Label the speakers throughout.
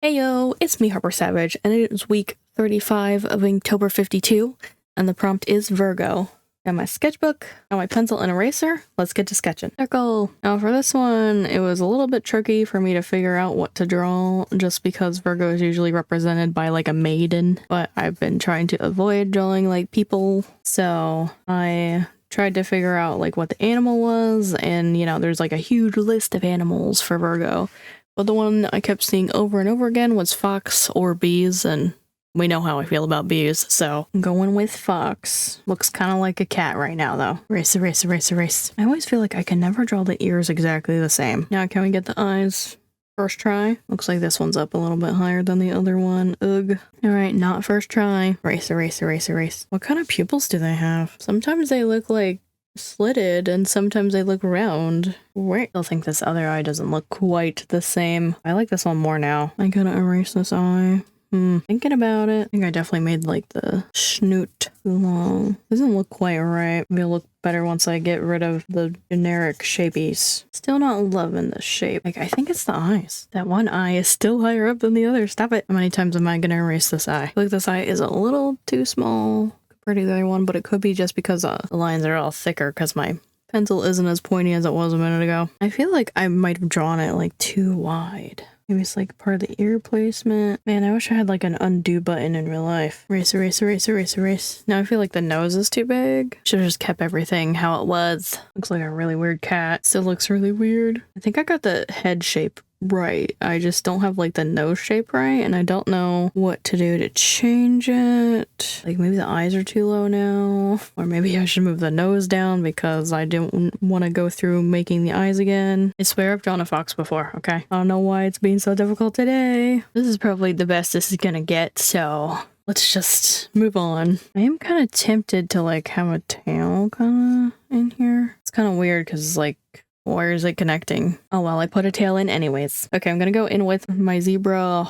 Speaker 1: Heyo, it's me, Harper Savage, and it is week 35 of Inktober52, and the prompt is Virgo. Got my sketchbook, got my pencil and eraser. Let's get to sketching. Circle. Now for this one, it was a little bit tricky for me to figure out what to draw, just because Virgo is usually represented by like a maiden, but I've been trying to avoid drawing like people, so I tried to figure out like what the animal was, and you know, there's like a huge list of animals for Virgo. But the one I kept seeing over and over again was fox or bees, and we know how I feel about bees, so I'm going with fox. Looks kind of like a cat right now, though. Erase, erase, erase, erase. I always feel like I can never draw the ears exactly the same. Now, can we get the eyes? First try. Looks like this one's up a little bit higher than the other one. Ugh. Alright, not first try. Erase, erase, erase, erase. What kind of pupils do they have? Sometimes they look like slitted and sometimes they look round. I still think this other eye doesn't look quite the same. I like this one more now. I gotta erase this eye. Thinking about it, I think I definitely made like the snoot too long. Doesn't look quite right. Maybe it'll look better once I get rid of the generic shapies. Still not loving the shape. Like, I think it's the eyes. That one eye is still higher up than the other. Stop it. How many times am I gonna erase this eye? I feel like this eye is a little too small to the other one, but it could be just because the lines are all thicker because my pencil isn't as pointy as it was a minute ago. I feel like I might have drawn it like too wide. Maybe it's like part of the ear placement. Man, I wish I had like an undo button in real life. Erase, erase, erase, erase, erase. Now I feel like the nose is too big. Should have just kept everything how it was. Looks like a really weird cat. Still looks really weird. I think I got the head shape right. I just don't have like the nose shape right, and I don't know what to do to change it. Like maybe the eyes are too low now, or maybe I should move the nose down because I didn't want to go through making the eyes again. I swear I've drawn a fox before, okay? I don't know why it's being so difficult today. This is probably the best this is gonna get, so let's just move on. I am kind of tempted to like have a tail kind of in here. It's kind of weird because like, where is it connecting? Oh well, I put a tail in anyways. Okay, I'm gonna go in with my zebra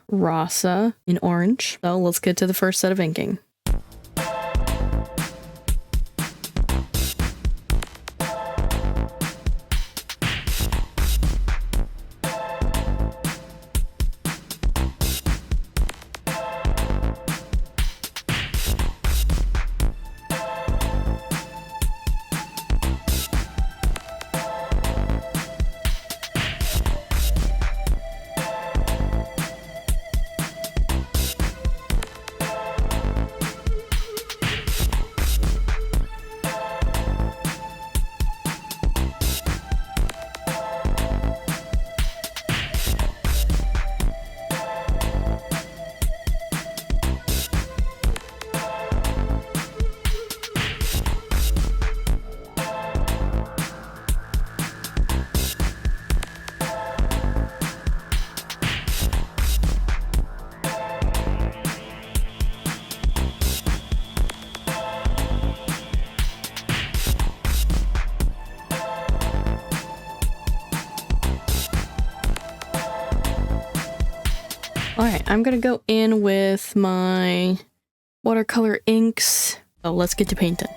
Speaker 1: rasa in orange. So let's get to the first set of inking. Alright, I'm gonna go in with my watercolor inks. So let's get to painting.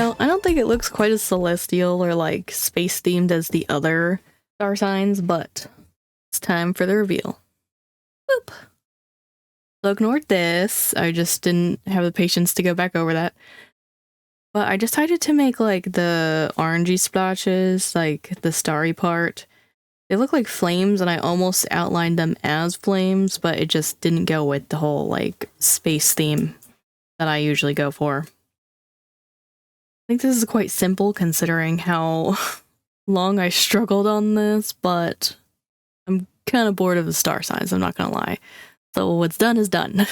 Speaker 1: So I don't think it looks quite as celestial or like space themed as the other star signs, but it's time for the reveal. Boop. So ignored this. I just didn't have the patience to go back over that. But I decided to make like the orangey splotches, like the starry part. They look like flames and I almost outlined them as flames, but it just didn't go with the whole like space theme that I usually go for. I think this is quite simple considering how long I struggled on this, but I'm kind of bored of the star signs, I'm not gonna lie. So what's done is done.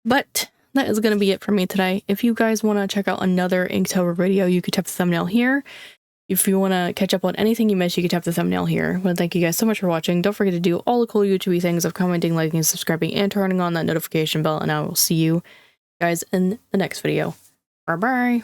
Speaker 1: But that is going to be it for me today. If you guys want to check out another Inktober video, you could tap the thumbnail here. If you want to catch up on anything you missed, you could tap the thumbnail here. I want to thank you guys so much for watching. Don't forget to do all the cool YouTube things of commenting, liking, subscribing, and turning on that notification bell. And I will see you guys in the next video. Bye-bye.